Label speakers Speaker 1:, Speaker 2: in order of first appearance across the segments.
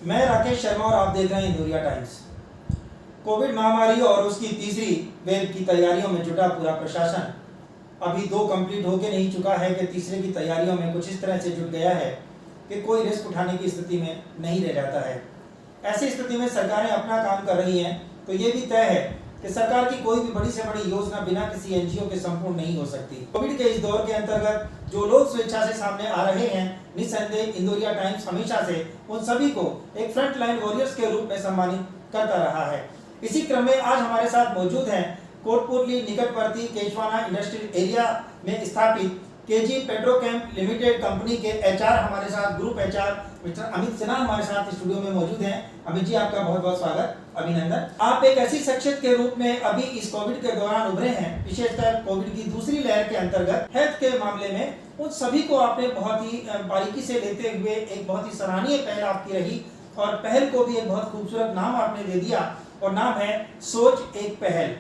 Speaker 1: मैं राकेश शर्मा और आप देख रहे हैं इंदौरिया टाइम्स। कोविड महामारी और उसकी तीसरी वेव की तैयारियों में जुटा पूरा प्रशासन अभी 2 कंप्लीट होके नहीं चुका है कि तीसरे की तैयारियों में कुछ इस तरह से जुट गया है कि कोई रिस्क उठाने की स्थिति में नहीं रह जाता है। ऐसी स्थिति में सरकारें अपना काम कर रही हैं, तो ये भी तय है कि सरकार की कोई भी बड़ी से बड़ी योजना बिना किसी एनजीओ के संपूर्ण नहीं हो सकती। कोविड के इस दौर के अंतर्गत जो लोग स्वेच्छा से सामने आ रहे हैं, निस्संदेह इंदौरिया टाइम्स हमेशा से उन सभी को एक फ्रंट लाइन वॉरियर्स के रूप में सम्मानित करता रहा है। इसी क्रम में आज हमारे साथ मौजूद हैं कोटपुतली निकटवर्ती केशवाना इंडस्ट्रियल एरिया में स्थापित केजी पेट्रोकेम लिमिटेड कंपनी के एचआर हमारे साथ group HR mister Amit Sinha हमारे साथ स्टूडियो में मौजूद हैं। अमित जी, आपका बहुत बहुत स्वागत, अभिनंदन। आप एक ऐसी शख्सियत के रूप में अभी इस कोविड के दौरान उभरे हैं, विशेषकर कोविड की दूसरी लहर के अंतर्गत हेल्थ के मामले में उन सभी को आपने बहुत ही बारीकी से लेते हुए एक बहुत ही सराहनीय पहल आपकी रही और पहल को भी एक बहुत खूबसूरत नाम आपने दे दिया और नाम है सोच एक पहल।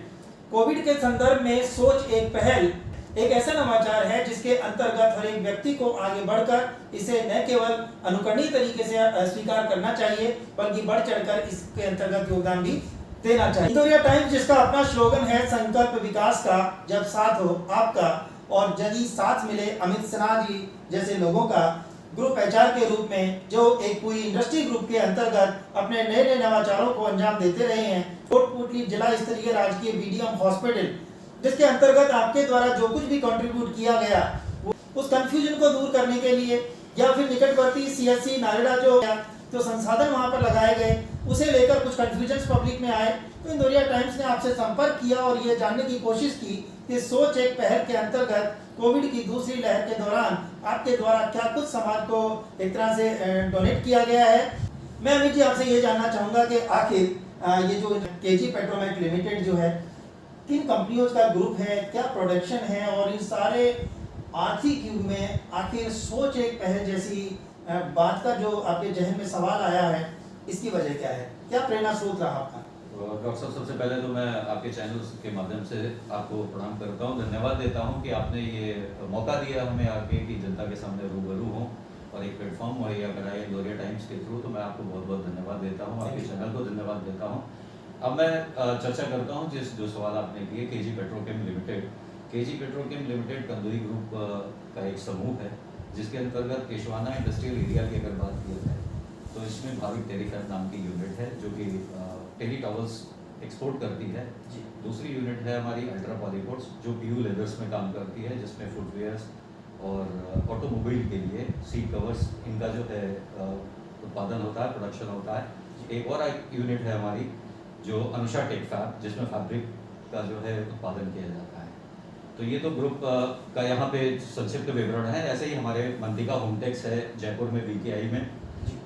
Speaker 1: कोविड के संदर्भ में सोच एक पहल एक ऐसा नवाचार है जिसके अंतर्गत हर एक व्यक्ति को आगे बढ़कर इसे न केवल अनुकरणीय तरीके से स्वीकार करना चाहिए, बल्कि बढ़ चढ़कर इसके अंतर्गत योगदान भी देना चाहिए। इंदौरिया टाइम्स जिसका अपना स्लोगन है संकल्प विकास का, जब साथ हो आपका और यदि साथ मिले अमित सिन्हा जी जैसे लोगों का, ग्रुप एचआर के रूप में जो एक पूरी इंडस्ट्री ग्रुप के अंतर्गत अपने नए नए नवाचारों को अंजाम देते रहे हैं। कोटपुतली जिला स्तरीय राजकीय बीडीएम हॉस्पिटल जिसके अंतर्गत आपके द्वारा जो कुछ भी कंट्रीब्यूट किया गया उस कंफ्यूजन को दूर करने के लिए या फिर निकटवर्ती सीएससी नारेड़ा जो संसाधन वहां पर लगाए गए उसे लेकर कुछ कंफ्यूजन पब्लिक में आए, तो इंदौरिया टाइम्स ने आपसे संपर्क किया और ये जानने की कोशिश की कि सोच एक पहल के अंतर्गत कोविड की दूसरी लहर के दौरान आपके द्वारा क्या कुछ समाज को एक तरह से डोनेट किया गया है। मैं अमित जी आपसे ये जानना चाहूंगा कि आखिर ये जो केजी पेट्रोमेक लिमिटेड जो है किन कंपनियों का ग्रुप है, क्या प्रोडक्शन है और इन सारे आर्थिक युग में आखिर सोच एक पहल जैसी बात का जो आपके जहन में सवाल आया है, इसकी वजह क्या है, क्या प्रेरणा स्रोत रहा आपका?
Speaker 2: डॉक्टर साहब, सबसे पहले तो मैं आपके चैनल के माध्यम से आपको प्रणाम करता हूं, धन्यवाद देता हूं कि आपने ये मौका दिया हमें आगे की जनता के सामने रूबरू हों और एक प्लेटफॉर्म मुहैया कराया इंदौरिया टाइम्स के थ्रू। तो मैं आपको बहुत बहुत धन्यवाद देता हूँ, आपके चैनल को धन्यवाद देता हूँ। अब मैं चर्चा करता हूँ जो सवाल आपने किए। KG Petrochem limited Kandoi group का एक समूह है जिसके अंतर्गत केशवाना इंडस्ट्रियल एरिया की अगर बात की जाए तो इसमें भाविक टेलीफैब नाम की यूनिट है जो कि टेली टॉवर्स एक्सपोर्ट करती है। दूसरी यूनिट है हमारी अल्ट्रा पॉलीपोर्ट्स जो पीयू लेदर्स में काम करती है, जिसमें फुटवेयर्स और ऑटोमोबाइल के लिए सीट कवर्स इनका जो है उत्पादन होता है, प्रोडक्शन होता है। एक और यूनिट है हमारी जो अनुषा टेकफैब जिसमें फैब्रिक का जो है उत्पादन किया जाता है। तो ये तो ग्रुप का यहाँ पे संक्षिप्त विवरण है। ऐसे ही हमारे मंतिका होमटेक्स है जयपुर में बीकेआई में।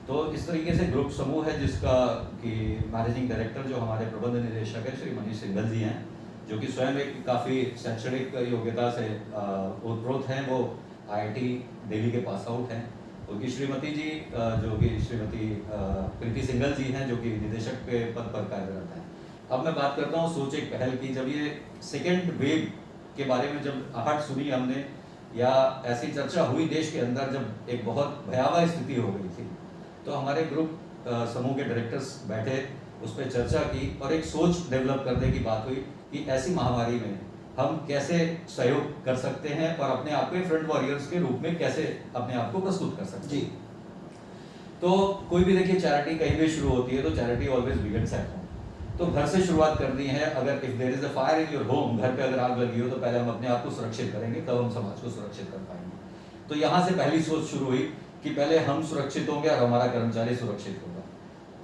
Speaker 2: तो इस तरीके से ग्रुप समूह है जिसका कि मैनेजिंग डायरेक्टर जो हमारे प्रबंध निदेशक है श्री मनीष सिंघल जी हैं, जो कि स्वयं एक काफ़ी शैक्षणिक योग्यता से ओतप्रोत हैं। वो IIT दिल्ली के पास आउट हैं। उनकी श्रीमती जी जो कि श्रीमती प्रीति सिंघल जी हैं जो कि निदेशक के पद पर कार्यरत हैं। अब मैं बात करता हूँ सोच एक पहल की। जब ये सेकेंड वेव के बारे में जब आहट सुनी हमने या ऐसी चर्चा हुई देश के अंदर, जब एक बहुत भयावह स्थिति हो गई थी, तो हमारे ग्रुप समूह के डायरेक्टर्स बैठे, उस पर चर्चा की और एक सोच डेवलप करने की बात हुई कि ऐसी महामारी में हम कैसे सहयोग कर सकते हैं और अपने आप को फ्रंट वॉरियर्स के रूप में कैसे अपने आप को प्रस्तुत कर सकते हैं। तो कोई भी देखिए चैरिटी कहीं भी शुरू होती है तो charity always begins at home. तो घर से शुरुआत करनी है। अगर if there is a fire in your home, घर पे अगर आग लगी हो तो पहले हम अपने आप को सुरक्षित करेंगे, तब हम समाज को सुरक्षित कर पाएंगे। तो यहाँ से पहली सोच शुरू हुई कि पहले हम सुरक्षित होंगे और हमारा कर्मचारी सुरक्षित होगा।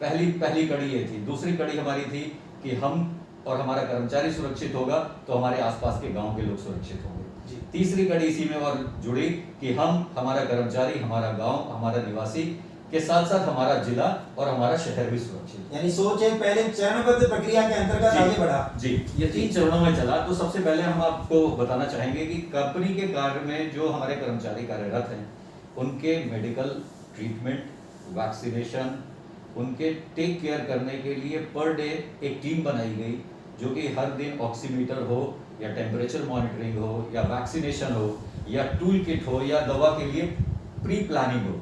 Speaker 2: पहली कड़ी ये थी। दूसरी कड़ी हमारी थी कि हम और हमारा कर्मचारी सुरक्षित होगा तो हमारे आसपास के गांव के लोग सुरक्षित होंगे। तीसरी कड़ी इसी में और जुड़ी कि हम, हमारा कर्मचारी, हमारा गांव, हमारा निवासी के साथ साथ हमारा जिला और हमारा शहर भी सुरक्षित।
Speaker 1: यानी सोच एक पहले चरणबद्ध प्रक्रिया के अंतर्गत आगे बढ़ा।
Speaker 2: जी, ये 3 चरणों में चला। तो सबसे पहले हम आपको बताना चाहेंगे कि कंपनी के कार्य में जो हमारे कर्मचारी कार्यरत हैं उनके मेडिकल ट्रीटमेंट, वैक्सीनेशन, उनके टेक केयर करने के लिए पर डे एक टीम बनाई गई जो कि हर दिन ऑक्सीमीटर हो या टेम्परेचर मॉनिटरिंग हो या वैक्सीनेशन हो या टूल किट हो या दवा के लिए प्री प्लानिंग हो,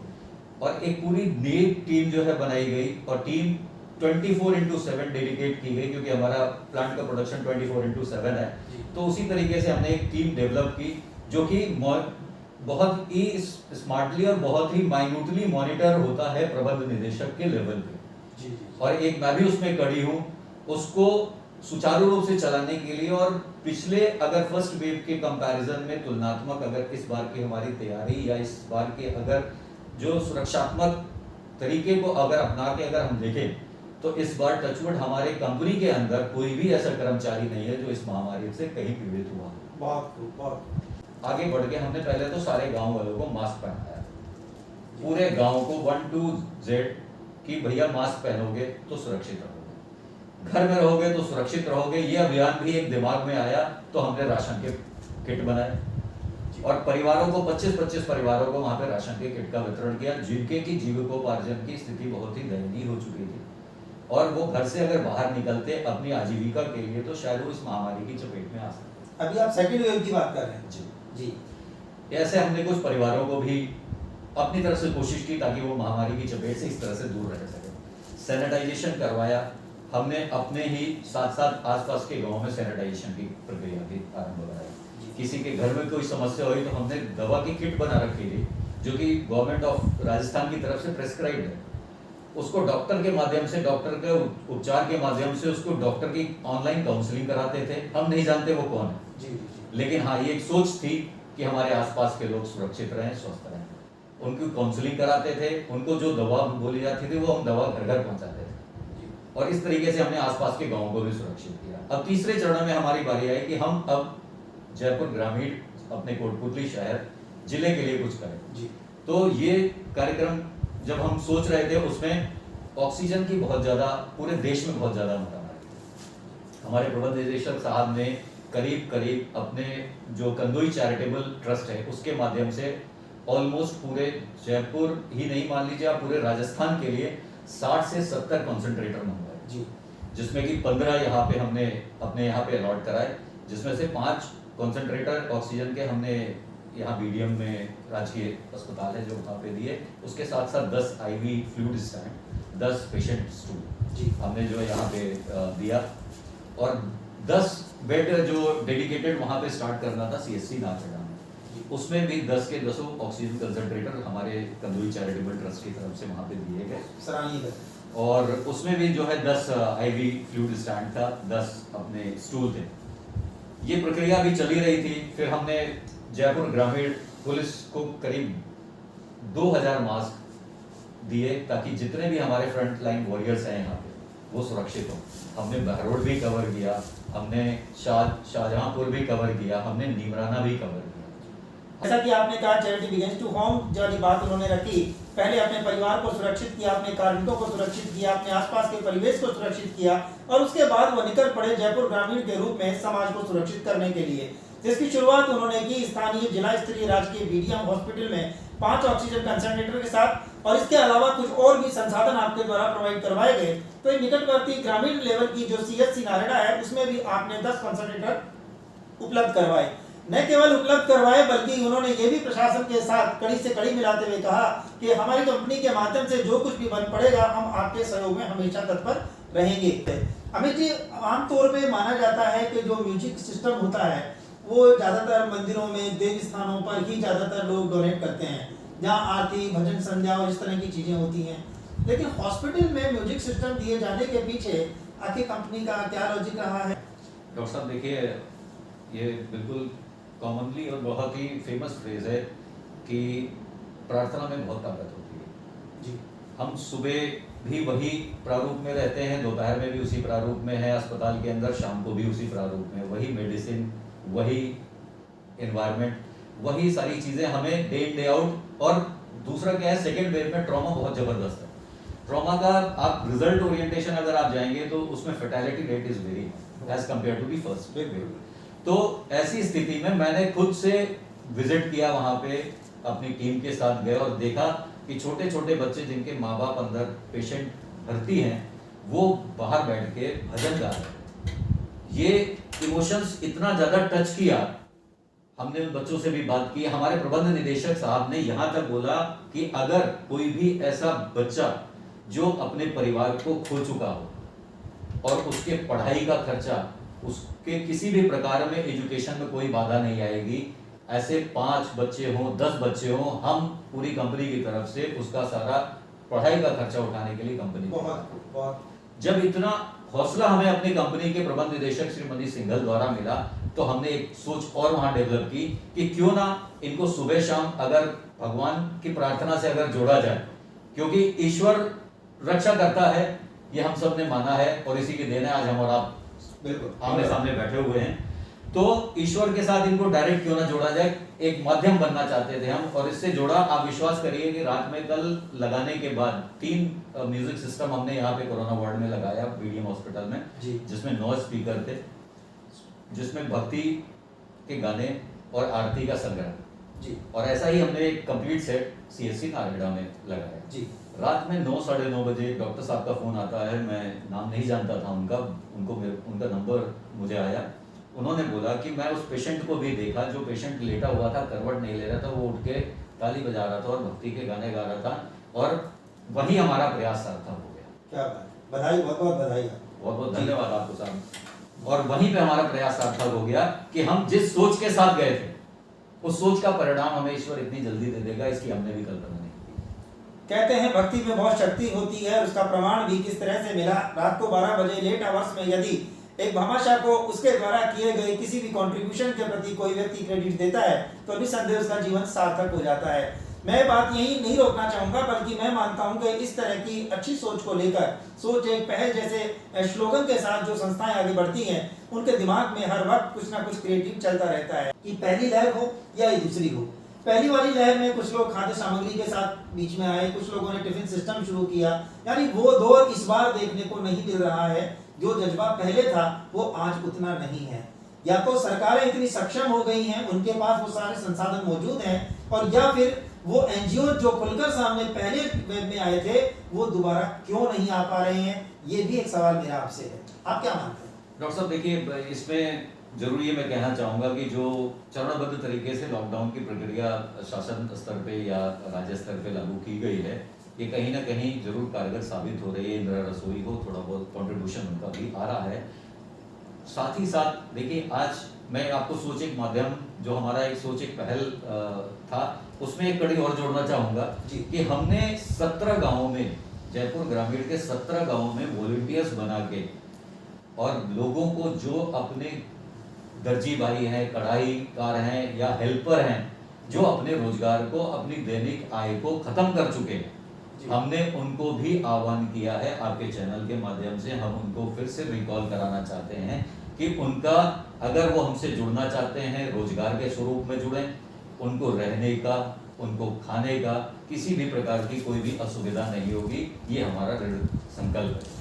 Speaker 2: और एक पूरी नई टीम जो है बनाई गई और टीम 24/7 डेडिकेट की गई, क्योंकि हमारा प्लांट का प्रोडक्शन 24/7 है। तो उसी तरीके से हमने एक टीम डेवलप की जो कि बहुत ही स्मार्टली और बहुत ही माइन्यूटली मॉनिटर होता है प्रबंध निदेशक के लेवल पे। और एक मैं भी उसमें कड़ी हूँ उसको सुचारू रूप से चलाने के लिए। और पिछले अगर फर्स्ट वेव के कंपैरिजन में तुलनात्मक अगर इस बार की हमारी तैयारी या इस बार के अगर जो सुरक्षात्मक तरीके को अगर अपना के अगर हम देखें तो इस बार टचवुड हमारे कंपनी के अंदर कोई भी ऐसा कर्मचारी नहीं है जो इस महामारी से कहीं पीड़ित हुआ।
Speaker 1: बहुत
Speaker 2: आगे बढ़ के हमने पहले तो सारे गांव वालों को मास्क पहनाया, पूरे गांव को 1 to Z कि भैया मास्क पहनोगे तो सुरक्षित रहोगे, घर में रहोगे तो सुरक्षित रहोगे। ये अभियान भी एक दिमाग में आया तो हमने राशन के किट बनाए और परिवारों को 25-25 परिवारों को वहां पे राशन के किट का वितरण किया, जिनके की जीविकोपार्जन की स्थिति बहुत ही दयनीय हो चुकी थी और वो घर से अगर बाहर निकलते अपनी आजीविका के लिए तो शायद वो इस महामारी की चपेट में आ सकते।
Speaker 1: अभी आप सेकंड वेव की बात कर रहे हैं।
Speaker 2: जी ऐसे हमने कुछ परिवारों को भी अपनी तरफ से कोशिश की ताकि वो महामारी की चपेट से इस तरह से दूर रह सके। सैनिटाइजेशन करवाया हमने, अपने ही साथ साथ आसपास के गांव में सैनिटाइजेशन की प्रक्रिया भी आरंभ कराई। किसी के घर में कोई समस्या हुई तो हमने दवा की किट बना रखी थी जो कि गवर्नमेंट ऑफ राजस्थान की तरफ से प्रेस्क्राइब्ड है। उसको डॉक्टर के माध्यम से, डॉक्टर के उपचार के माध्यम से उसको डॉक्टर की ऑनलाइन काउंसलिंग कराते थे। हम नहीं जानते वो कौन है, लेकिन हाँ ये एक सोच थी कि हमारे आसपास के लोग सुरक्षित रहें, स्वस्थ रहें। उनकी काउंसलिंग कराते थे, उनको जो दवा बोली जाती थी वो हम दवा घर घर पहुंचाते थे और इस तरीके से हमने आसपास के गाँवों को भी सुरक्षित किया। अब तीसरे चरण में हमारी बारी आई कि हम अब जयपुर ग्रामीण अपने कोटपुतली शहर जिले के लिए कुछ करें। तो ये कार्यक्रम जब हम सोच रहे थे उसमें ऑक्सीजन की बहुत ज़्यादा पूरे देश में बहुत ज़्यादा महामारी थी। हमारे प्रबंध निदेशक साहब ने करीब अपने जो कंदोई चैरिटेबल ट्रस्ट है उसके माध्यम से ऑलमोस्ट पूरे जयपुर ही नहीं मान लीजिए आप पूरे राजस्थान के लिए 60 से 70 कॉन्सेंट्रेटर मंगवाए, जिसमें कि 15 यहाँ पे हमने अपने यहाँ पे अलॉट कराए, जिसमें से 5 कॉन्सेंट्रेटर ऑक्सीजन के हमने यहाँ बीडीएम में राजकीय अस्पताल है जो वहाँ पे दिए। उसके साथ साथ 10 IV fluid stand, 10 patient stool हमने जो यहाँ पे दिया और 10 बेड जो डेडिकेटेड वहाँ पे स्टार्ट करना था CSC नाचड़ा में, उसमें भी 10 के 10 ऑक्सीजन कंसंट्रेटर हमारे कंदोई चैरिटेबल ट्रस्ट की तरफ से वहाँ पे दिए गए, सराहनीय। और उसमें भी जो है 10 IV फ्लूइड स्टैंड था, 10 अपने स्टूल थे। ये प्रक्रिया भी चली रही थी। फिर हमने जयपुर ग्रामीण पुलिस को करीब 2000 मास्क दिए ताकि जितने भी हमारे फ्रंट लाइन वॉरियर्स हैं यहाँ पे वो सुरक्षित हो। हमने बहरोड भी कवर किया, हमने शाहजहांपुर भी कवर किया, हमने नीमराना भी कवर किया।
Speaker 1: जैसा कि आपने कहा चैरिटी बिगिंस टू होम वाली बात उन्होंने रखी, पहले अपने परिवार को सुरक्षित किया, अपने कार्मिकों को सुरक्षित किया, अपने आसपास के परिवेश को सुरक्षित किया और उसके बाद वो निकल पड़े जयपुर ग्रामीण के रूप में समाज को सुरक्षित करने के लिए, जिसकी शुरुआत उन्होंने की स्थानीय जिला स्तरीय राजकीय BDM हॉस्पिटल में 5 ऑक्सीजन कंसंट्रेटर के साथ और इसके अलावा कुछ और भी संसाधन आपके द्वारा प्रोवाइड करवाए गए। तो निकटवर्ती ग्रामीण लेवल की जो CSC नारेड़ा है उसमें भी आपने 10 कंसंट्रेटर उपलब्ध करवाए। न केवल उपलब्ध करवाए बल्कि उन्होंने ये भी प्रशासन के साथ कड़ी से कड़ी मिलाते हुए कहा कि हमारी कंपनी के माध्यम से जो कुछ भी बन पड़ेगा हम आपके सहयोग में हमेशा तत्पर रहेंगे। अमित जी, आमतौर पे माना जाता है कि जो म्यूजिक सिस्टम होता है वो ज्यादातर मंदिरों में देव स्थानों पर ही ज्यादातर लोग डोनेट करते हैं, जहाँ आरती भजन संध्या और इस तरह की चीजें होती हैं, लेकिन हॉस्पिटल में म्यूजिक सिस्टम दिए जाने के पीछे आखिर कंपनी का क्या लॉजिक रहा है?
Speaker 2: डॉक्टर साहब देखिए, ये बिल्कुल कॉमनली और बहुत ही फेमस फ्रेज है कि प्रार्थना में बहुत ताकत होती है जी। हम सुबह भी वही प्रारूप में रहते हैं, दोपहर में भी उसी प्रारूप में है अस्पताल के अंदर, शाम को भी उसी प्रारूप में, वही मेडिसिन, वही एनवायरनमेंट, वही सारी चीज़ें हमें डे इन डे आउट। और दूसरा क्या है, सेकेंड वेव में ट्रॉमा बहुत ज़बरदस्त है। ट्रॉमा का आप रिजल्ट ओरिएंटेशन अगर आप जाएंगे तो उसमें fertility rate is very age compare to the first wave. तो ऐसी स्थिति में मैंने खुद से विजिट किया वहाँ पे, अपनी टीम के साथ गए और देखा कि छोटे छोटे बच्चे जिनके माँ बाप अंदर पेशेंट भर्ती हैं वो बाहर बैठ के भजन गा रहे हैं। ये इमोशंस इतना ज़्यादा टच किया हमने उन बच्चों से भी बात की। हमारे प्रबंध निदेशक साहब ने यहाँ तक बोला कि अगर कोई भी ऐसा बच्चा जो अपने परिवार को खो चुका हो और उसके पढ़ाई का खर्चा, उसके किसी भी प्रकार में एजुकेशन में कोई बाधा नहीं आएगी, ऐसे 5 बच्चे हों 10 बच्चे हों, हम पूरी कंपनी की तरफ से उसका सारा पढ़ाई का खर्चा उठाने के लिए कंपनी
Speaker 1: बहुत
Speaker 2: जब इतना हौसला हमें अपनी कंपनी के प्रबंध निदेशक श्री मनीष सिंघल द्वारा मिला, तो हमने एक सोच और वहां डेवलप की कि क्यों ना इनको सुबह शाम अगर भगवान की प्रार्थना से अगर जोड़ा जाए, क्योंकि ईश्वर रक्षा करता है, ये हम सब ने माना है और इसी की देन है आज हम और आप
Speaker 1: बिल्कुल
Speaker 2: आमने सामने बैठे हुए हैं। तो ईश्वर के साथ इनको डायरेक्ट क्यों ना जोड़ा जाए, एक माध्यम बनना चाहते थे हम, और इससे जोड़ा। आप विश्वास करिए कि रात में कल लगाने के बाद 3 म्यूजिक सिस्टम हमने यहाँ पे कोरोना वार्ड में लगाया बीडीएम हॉस्पिटल में, जिसमें 9 स्पीकर थे, जिसमें भक्ति के गाने और आरती का संग्रह
Speaker 1: जी, और
Speaker 2: ऐसा ही हमने एक कंप्लीट सेट सीएससी नारगढ़ में लगाया
Speaker 3: जी।
Speaker 2: रात में 9 साढ़े 9 बजे डॉक्टर साहब का फोन आता है, मैं नाम नहीं जानता था उनका, उनका नंबर मुझे आया। उन्होंने बोला कि मैं उस पेशेंट को भी देखा, जो पेशेंट लेटा हुआ था, करवट नहीं ले रहा था, वो उठ के ताली बजा रहा था और भक्ति के गाने गा रहा था, और वही हमारा प्रयास सार्थक हो गया।
Speaker 1: क्या बात, बधाई, बहुत बहुत बधाई,
Speaker 2: बहुत बहुत धन्यवाद आपको साहब। और वहीं पे हमारा प्रयास सार्थक हो गया कि हम जिस सोच के साथ गए थे, उस सोच का परिणाम हमें ईश्वर इतनी जल्दी दे देगा, इसकी हमने भी कल्पना नहीं की।
Speaker 1: कहते हैं भक्ति में बहुत शक्ति होती है, उसका प्रमाण भी किस तरह से मिला। रात को 12 बजे लेट आवर्स में यदि एक भामाशाह को उसके द्वारा किए गए किसी भी कंट्रीब्यूशन के प्रति कोई व्यक्ति क्रेडिट देता है, तो निसंदेह उसका जीवन सार्थक हो जाता है। मैं बात यही नहीं रोकना चाहूंगा, बल्कि मैं मानता हूं कि इस तरह की अच्छी सोच को लेकर, सोच एक पहल जैसे स्लोगन के साथ जो संस्थाएं आगे बढ़ती हैं, उनके दिमाग में हर वक्त कुछ ना कुछ क्रिएटिव चलता रहता है, कि पहली लहर हो या ये दूसरी हो। पहली वाली लहर में कुछ लोग खाद्य सामग्री के साथ बीच में आए, कुछ लोगों ने टिफिन सिस्टम शुरू किया, यानी वो दौर इस बार देखने को नहीं मिल रहा है। जो जज्बा पहले था वो आज उतना नहीं है। या तो सरकारें इतनी सक्षम हो गई हैं, उनके पास वो सारे संसाधन मौजूद हैं, और या फिर वो एनजीओ जो खुलकर सामने पहले वेब में आए थे, वो दोबारा क्यों नहीं आ पा रहे हैं, ये भी एक सवाल मेरा आपसे है। आप क्या मानते हैं?
Speaker 2: डॉक्टर साहब देखिए, इसमें जरूर ये मैं कहना चाहूँगा कि जो चरणबद्ध तरीके से लॉकडाउन की प्रक्रिया शासन स्तर पे या राज्य स्तर पे लागू की गई है, ये कहीं ना कहीं जरूर कारगर साबित हो रही है। इंदिरा रसोई को थोड़ा बहुत कंट्रीब्यूशन उनका भी आ रहा है। साथ ही साथ देखिए, आज मैं आपको सोच एक माध्यम, जो हमारा एक सोच एक पहल था, उसमें एक कड़ी और जोड़ना चाहूँगा कि हमने 17 गाँवों में, जयपुर ग्रामीण के 17 गाँवों में वॉलंटियर्स बना के, और लोगों को जो अपने दर्जी भाई हैं, कढ़ाईकार हैं या हेल्पर हैं, जो अपने रोजगार को, अपनी दैनिक आय को खत्म कर चुके हैं, हमने उनको भी आह्वान किया है आपके चैनल के माध्यम से। हम उनको फिर से रिकॉल कराना चाहते हैं कि उनका, अगर वो हमसे जुड़ना चाहते हैं, रोजगार के स्वरूप में जुड़ें, उनको रहने का, उनको खाने का किसी भी प्रकार की कोई भी असुविधा नहीं होगी। ये हमारा दृढ़ संकल्प है।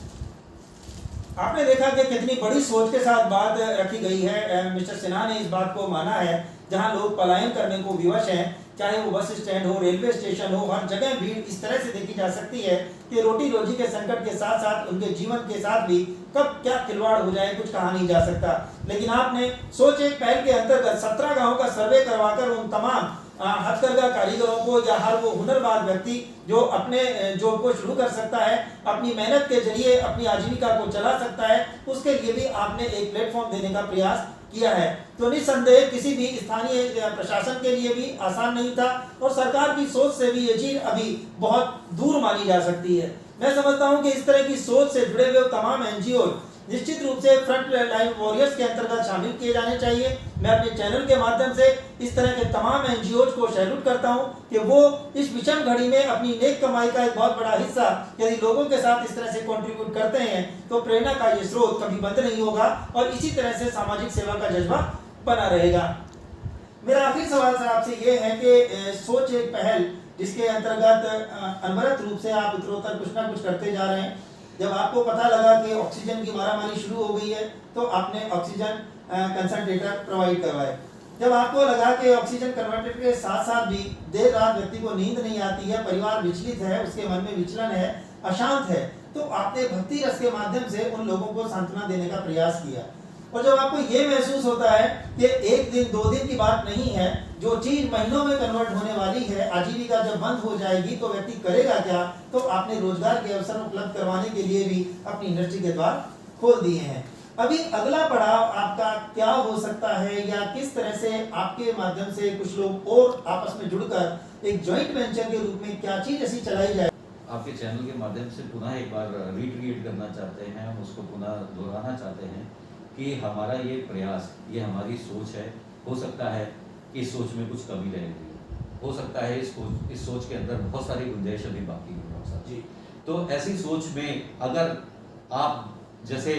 Speaker 1: आपने देखा कि कितनी बड़ी सोच के साथ बात रखी गई है। मिस्टर सिन्हा ने इस बात को माना है, जहां लोग पलायन करने को विवश हैं, चाहे वो बस स्टैंड हो, रेलवे स्टेशन हो, हर जगह भीड़ इस तरह से देखी जा सकती है कि रोटी रोजी के संकट के साथ साथ उनके जीवन के साथ भी कब क्या खिलवाड़ हो जाए कुछ कहा नहीं जा सकता। लेकिन आपने सोच एक पहल के अंतर्गत 17 गाँव का सर्वे करवाकर उन तमाम हथकरघा कारीगरों को या हर वो हुनरबाज व्यक्ति जो अपने जॉब को शुरू कर सकता है, अपनी मेहनत के जरिए अपनी आजीविका को चला सकता है, उसके लिए भी आपने एक प्लेटफॉर्म देने का प्रयास किया है। तो निसंदेह किसी भी स्थानीय प्रशासन के लिए भी आसान नहीं था, और सरकार की सोच से भी ये चीज अभी बहुत दूर मानी जा सकती है। मैं समझता हूं कि इस तरह की सोच से जुड़े हुए तमाम एनजीओ निश्चित रूप से फ्रंट लाइन वॉरियर्स के अंतर्गत शामिल किए जाने चाहिए। मैं अपने चैनल के माध्यम से इस तरह के तमाम एनजीओ को सैल्यूट करता हूं कि वो इस विषम घड़ी में अपनी नेक कमाई का एक बहुत बड़ा हिस्सा यदि लोगों के साथ इस तरह से कंट्रीब्यूट करते हैं, तो प्रेरणा का ये स्रोत कभी बंद नहीं होगा, और इसी तरह से सामाजिक सेवा का जज्बा बना रहेगा। मेरा आखिरी सवाल सर आपसे ये है कि सोच एक पहल जिसके अंतर्गत अनवरत रूप से आप उत्तरोत्तर कुछ ना कुछ करते जा रहे हैं। जब आपको पता लगा कि ऑक्सीजन की मारामारी शुरू हो गई है, तो आपने ऑक्सीजन कंसंट्रेटर प्रोवाइड करवाए। जब आपको लगा कि ऑक्सीजन कन्वर्टर के साथ साथ भी देर रात व्यक्ति को नींद नहीं आती है, परिवार विचलित है, उसके मन में विचलन है, अशांत है, तो आपने भक्ति रस के माध्यम से उन लोगों को सांत्वना देने का प्रयास किया। और जब आपको ये महसूस होता है कि एक दिन 2 दिन की बात नहीं है, जो चीज महीनों में कन्वर्ट होने वाली है, आजीविका जब बंद हो जाएगी तो व्यक्ति करेगा क्या? तो आपने रोजगार के अवसर उपलब्ध करवाने के लिए भी अपनी इंडस्ट्री के द्वार खोल दिए हैं। अभी अगला पड़ाव आपका क्या हो सकता है, या किस तरह से आपके माध्यम से कुछ लोग और आपस में जुड़कर एक जॉइंट वेंचर के रूप में क्या चीज ऐसी चलाई जाए?
Speaker 2: आपके चैनल के माध्यम से पुनः एक बार रीट्वीट करना चाहते हैं, हम उसको पुनः दोहराना चाहते हैं कि हमारा ये प्रयास, ये हमारी सोच है। हो सकता है कि इस सोच में कुछ कमी रहेगी, हो सकता है इस सोच के अंदर बहुत सारी गुंजाइश अभी बाकी है जी। तो ऐसी सोच में अगर आप जैसे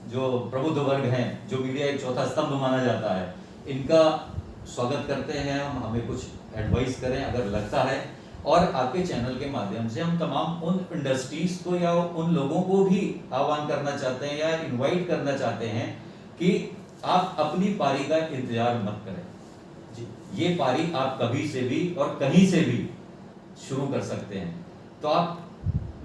Speaker 2: जो प्रबुद्ध वर्ग हैं, जो मीडिया एक चौथा स्तंभ माना जाता है, इनका स्वागत करते हैं हम। हमें कुछ एडवाइस करें अगर लगता है, और आपके चैनल के माध्यम से हम तमाम उन इंडस्ट्रीज को या उन लोगों को भी आह्वान करना चाहते हैं या इनवाइट करना चाहते हैं कि आप अपनी पारी का इंतजार मत करें जी। ये पारी आप कभी से भी और कहीं से भी शुरू कर सकते हैं। तो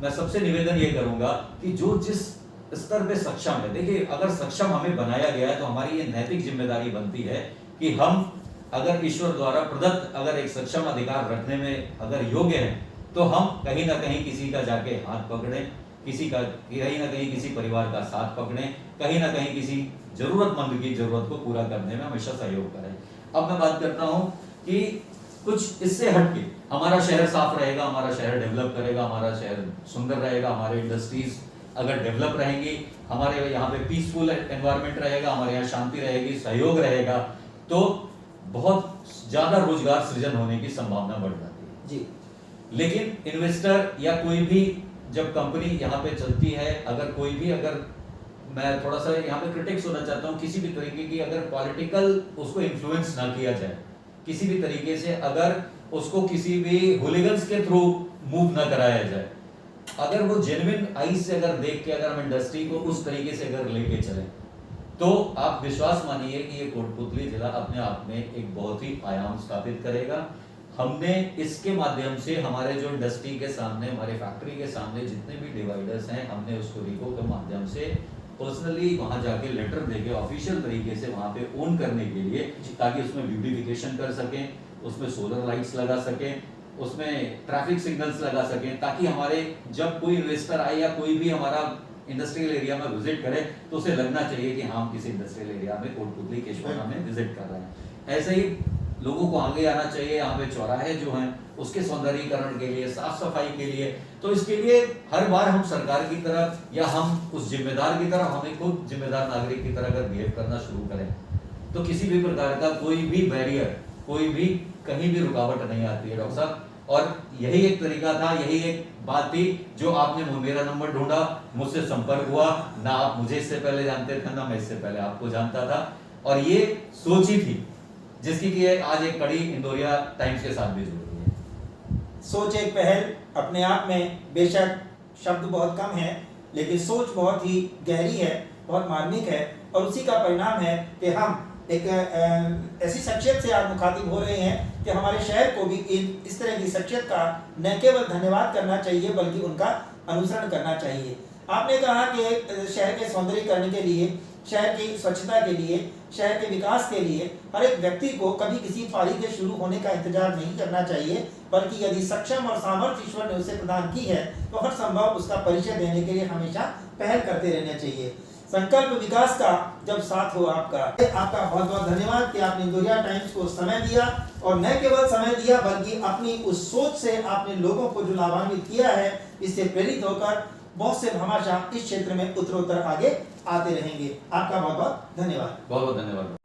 Speaker 2: मैं सबसे निवेदन ये करूंगा कि जो जिस स्तर पे सक्षम है, देखिए अगर सक्षम हमें बनाया गया है तो हमारी ये नैतिक जिम्मेदारी बनती है कि हम अगर ईश्वर द्वारा प्रदत्त अगर एक सक्षम अधिकार रखने में अगर योग्य हैं, तो हम कहीं ना कहीं किसी का जाके हाथ पकड़ें, किसी का कहीं ना कहीं किसी परिवार का साथ पकड़ें, कहीं ना कहीं किसी जरूरतमंद की जरूरत को पूरा करने में हमेशा सहयोग करें। अब मैं बात करता हूं कि कुछ इससे हटके हमारा शहर साफ रहेगा, हमारा शहर डेवलप करेगा, हमारा शहर सुंदर रहेगा, हमारे इंडस्ट्रीज अगर डेवलप रहेंगी, हमारे यहाँ पे पीसफुल एनवायरनमेंट रहेगा, हमारे यहाँ शांति रहेगी, सहयोग रहेगा, तो बहुत ज्यादा रोजगार सृजन होने की संभावना बढ़ जाती है जी। लेकिन इन्वेस्टर या कोई भी जब कंपनी यहाँ पे चलती है, अगर मैं थोड़ा सा यहाँ पे क्रिटिक्स होना चाहता हूँ, किसी भी तरीके की अगर पॉलिटिकल उसको इन्फ्लुएंस ना किया जाए, किसी भी तरीके से अगर उसको किसी भी हुलिगन्स के थ्रू मूव ना कराया जाए, अगर वो जेन्युइन आईज से अगर देख के अगर हम इंडस्ट्री को उस तरीके से अगर लेके चले, तो आप विश्वास मानिए कि ये कोटपुतली जिला अपने आप में एक बहुत ही आयाम स्थापित करेगा। हमने इसके माध्यम से हमारे जो इंडस्ट्री के सामने, हमारे फैक्ट्री के सामने जितने भी डिवाइडर्स हैं, हमने उसको रिको के माध्यम से पर्सनली वहां जाके लेटर देके ऑफिशियल तरीके से वहां पे ओन करने के लिए, ताकि उसमें ब्यूटिफिकेशन कर सकें, उसमें सोलर लाइट्स लगा सकें, उसमें ट्रैफिक सिग्नल्स लगा सकें, ताकि हमारे जब कोई इन्वेस्टर आए या कोई भी हमारा इंडस्ट्रियल एरिया में विजिट करे तो उसे लगना चाहिए कि हम किसी इंडस्ट्रियल एरिया में कोटपुतली केशवाना में विजिट कर रहे हैं। ऐसे ही लोगों को आगे आना चाहिए। यहाँ पे चौराहे जो हैं उसके सौंदर्यीकरण के लिए, साफ सफाई के लिए, तो इसके लिए हर बार हम सरकार की तरफ या हम उस जिम्मेदार की तरफ, हमें खुद जिम्मेदार नागरिक की तरह अगर बिहेव करना शुरू करें, तो किसी भी प्रकार का कोई भी बैरियर, कोई भी कहीं भी रुकावट नहीं आती है डॉक्टर साहब। और यही एक तरीका था, यही एक बात थी जो आपने मेरा नंबर ढूंढा, मुझसे संपर्क हुआ, ना आप मुझे इससे पहले जानते थे, ना मैं इससे पहले आपको जानता था, और ये सोच ही थी जिसकी कि आज एक कड़ी इंदौरिया टाइम्स के साथ भी जुड़ रही है।
Speaker 1: सोच एक पहल अपने आप में, बेशक शब्द बहुत कम है, लेकिन सोच बहुत ही गहरी है, बहुत मार्मिक है, और उसी का परिणाम है कि हम एक ऐसी शख्सियत से आज मुखातिब हो रहे हैं कि हमारे शहर को भी इस तरह की शख्सियत का न केवल धन्यवाद करना चाहिए बल्कि उनका अनुसरण करना चाहिए। आपने कहा कि शहर के सौंदर्यीकरण के लिए, शहर की स्वच्छता के लिए, शहर के विकास के लिए हर एक व्यक्ति को कभी किसी पारी के शुरू होने का इंतजार नहीं करना चाहिए, बल्कि यदि सक्षम और सामर्थ्य ईश्वर ने उसे प्रदान की है तो हर संभव उसका परिचय देने के लिए हमेशा पहल करते रहना चाहिए। संकल्प विकास का जब साथ हो आपका बहुत बहुत धन्यवाद कि आपने इंदौरिया टाइम्स को समय दिया, और न केवल समय दिया बल्कि अपनी उस सोच से आपने लोगों को जो लाभान्वित किया है, इससे प्रेरित होकर बहुत से भामाशाह इस क्षेत्र में उत्तरोत्तर आगे आते रहेंगे। आपका बहुत बहुत धन्यवाद।
Speaker 2: बहुत बहुत धन्यवाद।